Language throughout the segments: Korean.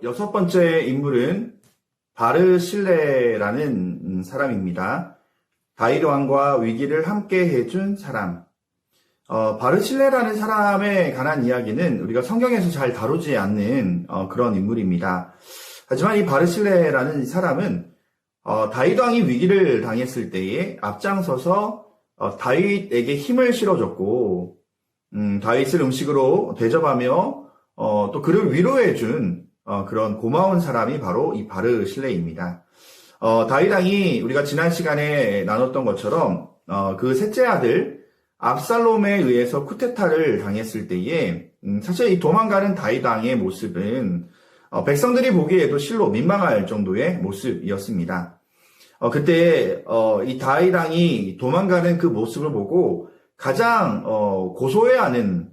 여섯 번째 인물은 바르실레라는 사람입니다. 다윗 왕과 위기를 함께 해준 사람. 바르실레라는 사람에 관한 이야기는 우리가 성경에서 잘 다루지 않는 그런 인물입니다. 하지만 이 바르실레라는 사람은 다윗 왕이 위기를 당했을 때에 앞장서서 다윗에게 힘을 실어줬고 다윗을 음식으로 대접하며 또 그를 위로해준 그런 고마운 사람이 바로 이 바르실레입니다. 다윗 왕이 우리가 지난 시간에 나눴던 것처럼 그 셋째 아들 압살롬에 의해서 쿠데타를 당했을 때에 사실 이 도망가는 다윗 왕의 모습은 백성들이 보기에도 실로 민망할 정도의 모습이었습니다. 그때 이 다윗 왕이 도망가는 그 모습을 보고 가장 고소해하는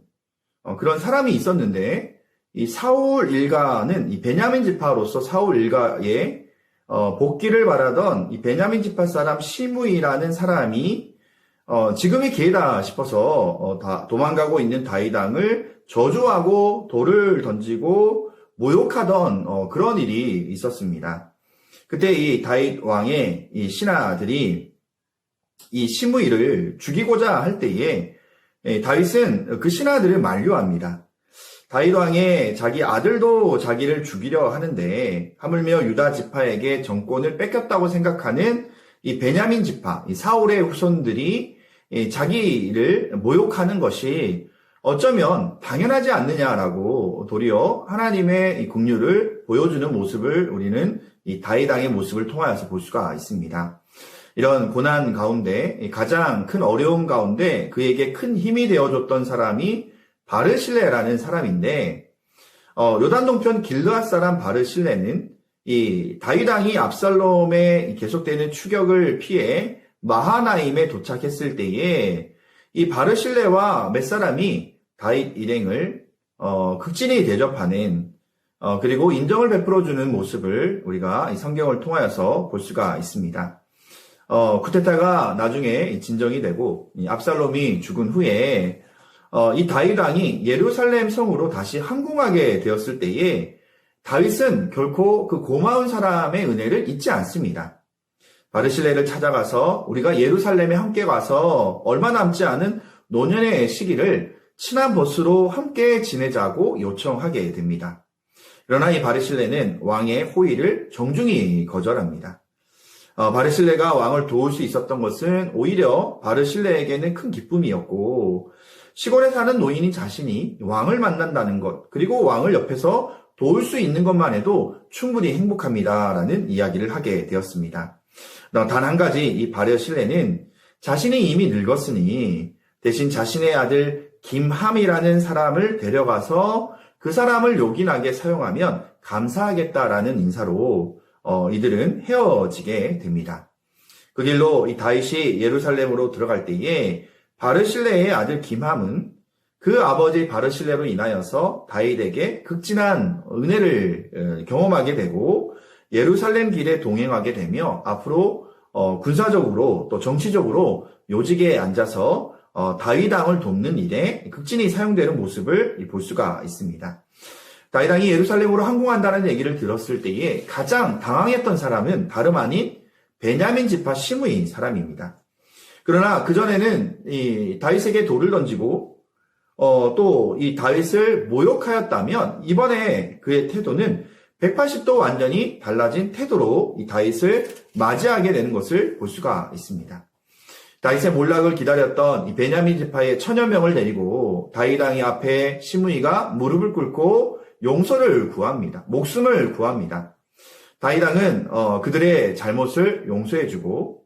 그런 사람이 있었는데, 이 사울 일가는 이 베냐민 지파로서 사울 일가의 복귀를 바라던 이 베냐민 지파 사람 시므이라는 사람이 지금이 기회다 싶어서 도망가고 있는 다윗 왕을 저주하고 돌을 던지고 모욕하던 그런 일이 있었습니다. 그때 이 다윗 왕의 이 신하들이 이 시므이를 죽이고자 할 때에 다윗은 그 신하들을 만류합니다. 다윗 왕의 자기 아들도 자기를 죽이려 하는데 하물며 유다 지파에게 정권을 뺏겼다고 생각하는 이 베냐민 지파, 이 사울의 후손들이 자기를 모욕하는 것이 어쩌면 당연하지 않느냐라고 도리어 하나님의 이 긍휼을 보여주는 모습을 우리는 이 다윗 왕의 모습을 통하여서 볼 수가 있습니다. 이런 고난 가운데 가장 큰 어려움 가운데 그에게 큰 힘이 되어줬던 사람이 바르실레라는 사람인데 요단 동편 길르앗 사람 바르실레는 이 다윗 왕이 압살롬의 계속되는 추격을 피해 마하나임에 도착했을 때에 이 바르실레와 몇 사람이 다윗 일행을 극진히 대접하는 그리고 인정을 베풀어주는 모습을 우리가 이 성경을 통하여서 볼 수가 있습니다. 쿠데타가 나중에 진정이 되고 이 압살롬이 죽은 후에 이 다윗 왕이 예루살렘 성으로 다시 항공하게 되었을 때에 다윗은 결코 그 고마운 사람의 은혜를 잊지 않습니다. 바르실레를 찾아가서 우리가 예루살렘에 함께 가서 얼마 남지 않은 노년의 시기를 친한 벗으로 함께 지내자고 요청하게 됩니다. 그러나 이 바르실레는 왕의 호의를 정중히 거절합니다. 바르실레가 왕을 도울 수 있었던 것은 오히려 바르실레에게는 큰 기쁨이었고 시골에 사는 노인인 자신이 왕을 만난다는 것, 그리고 왕을 옆에서 도울 수 있는 것만 해도 충분히 행복합니다라는 이야기를 하게 되었습니다. 단 한 가지 이 바르실레는 자신이 이미 늙었으니 대신 자신의 아들 김함이라는 사람을 데려가서 그 사람을 요긴하게 사용하면 감사하겠다라는 인사로 이들은 헤어지게 됩니다. 그 길로 이 다윗이 예루살렘으로 들어갈 때에 바르실레의 아들 김함은 그 아버지 바르실레로 인하여서 다윗에게 극진한 은혜를 경험하게 되고 예루살렘 길에 동행하게 되며 앞으로 군사적으로 또 정치적으로 요직에 앉아서 다윗 왕을 돕는 일에 극진히 사용되는 모습을 볼 수가 있습니다. 다윗 왕이 예루살렘으로 항공한다는 얘기를 들었을 때에 가장 당황했던 사람은 다름 아닌 베냐민 지파 시므이 사람입니다. 그러나 그전에는 이 다윗에게 돌을 던지고 또 이 다윗을 모욕하였다면 이번에 그의 태도는 180도 완전히 달라진 태도로 이 다윗을 맞이하게 되는 것을 볼 수가 있습니다. 다윗의 몰락을 기다렸던 이 베냐민 지파의 1000여 명을 데리고 다윗 왕의 앞에 시므이가 무릎을 꿇고 용서를 구합니다. 목숨을 구합니다. 다윗 왕은 그들의 잘못을 용서해주고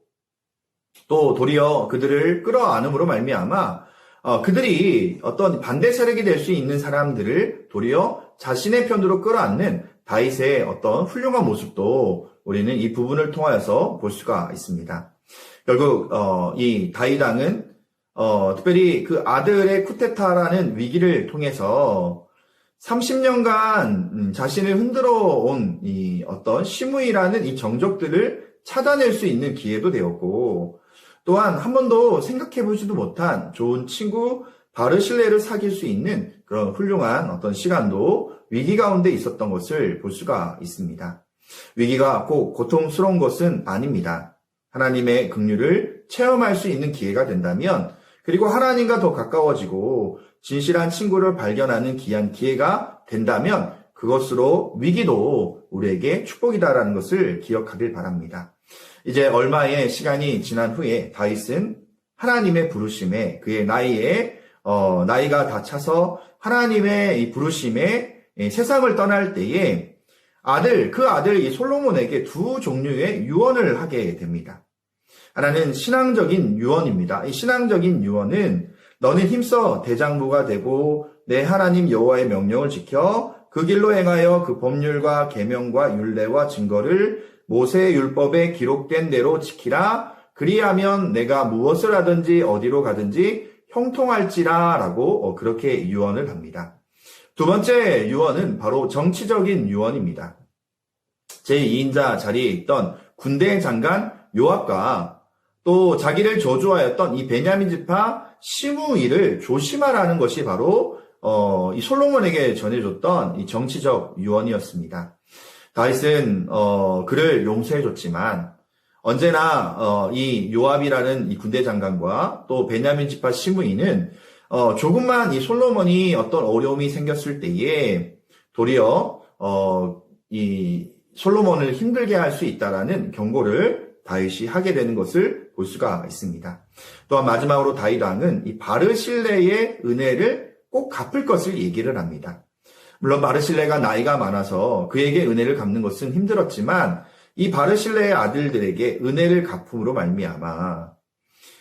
또 도리어 그들을 끌어안음으로 말미암아 그들이 어떤 반대 세력이 될 수 있는 사람들을 도리어 자신의 편으로 끌어안는 다윗의 어떤 훌륭한 모습도 우리는 이 부분을 통하여서 볼 수가 있습니다. 결국 이 다윗 왕은 특별히 그 아들의 쿠데타라는 위기를 통해서 30년간 자신을 흔들어 온 이 어떤 시므이라는 이 정적들을 찾아낼 수 있는 기회도 되었고 또한 한 번도 생각해 보지도 못한 좋은 친구 바르실레를 사귈 수 있는 그런 훌륭한 어떤 시간도 위기 가운데 있었던 것을 볼 수가 있습니다. 위기가 꼭 고통스러운 것은 아닙니다. 하나님의 긍휼을 체험할 수 있는 기회가 된다면, 그리고 하나님과 더 가까워지고 진실한 친구를 발견하는 귀한 기회가 된다면 그것으로 위기도 우리에게 축복이다라는 것을 기억하길 바랍니다. 이제 얼마의 시간이 지난 후에 다윗은 하나님의 부르심에, 그의 나이가 다 차서 하나님의 이 부르심에 세상을 떠날 때에 그 아들 이 솔로몬에게 두 종류의 유언을 하게 됩니다. 하나는 신앙적인 유언입니다. 이 신앙적인 유언은 너는 힘써 대장부가 되고 내 하나님 여호와의 명령을 지켜 그 길로 행하여 그 법률과 계명과 율례와 증거를 모세의 율법에 기록된 대로 지키라. 그리하면 내가 무엇을 하든지 어디로 가든지 형통할지라 라고 그렇게 유언을 합니다. 두 번째 유언은 바로 정치적인 유언입니다. 제2인자 자리에 있던 군대 장관 요압과 또 자기를 저주하였던 이 베냐민 지파 시므이를 조심하라는 것이 바로 이 솔로몬에게 전해줬던 이 정치적 유언이었습니다. 다윗은 그를 용서해줬지만 언제나 이 요압이라는 이 군대 장관과 또 베냐민 지파 시므이는 조금만 이 솔로몬이 어떤 어려움이 생겼을 때에 도리어 이 솔로몬을 힘들게 할 수 있다라는 경고를 다윗이 하게 되는 것을 볼 수가 있습니다. 또한 마지막으로 다윗 왕은 이 바르실레의 은혜를 꼭 갚을 것을 얘기를 합니다. 물론 바르실레가 나이가 많아서 그에게 은혜를 갚는 것은 힘들었지만 이 바르실레의 아들들에게 은혜를 갚음으로 말미암아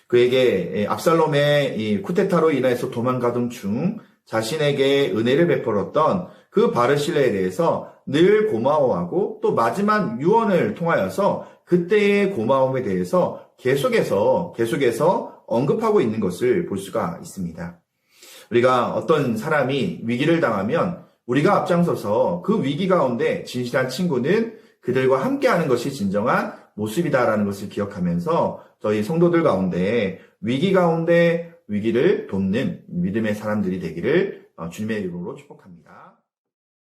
그에게 압살롬의 이 쿠데타로 인해서 도망가던 중 자신에게 은혜를 베풀었던 그 바르실레에 대해서 늘 고마워하고 또 마지막 유언을 통하여서 그때의 고마움에 대해서 계속해서 언급하고 있는 것을 볼 수가 있습니다. 우리가 어떤 사람이 위기를 당하면 우리가 앞장서서 그 위기 가운데 진실한 친구는 그들과 함께하는 것이 진정한 모습이다라는 것을 기억하면서 저희 성도들 가운데 위기 가운데 위기를 돕는 믿음의 사람들이 되기를 주님의 이름으로 축복합니다.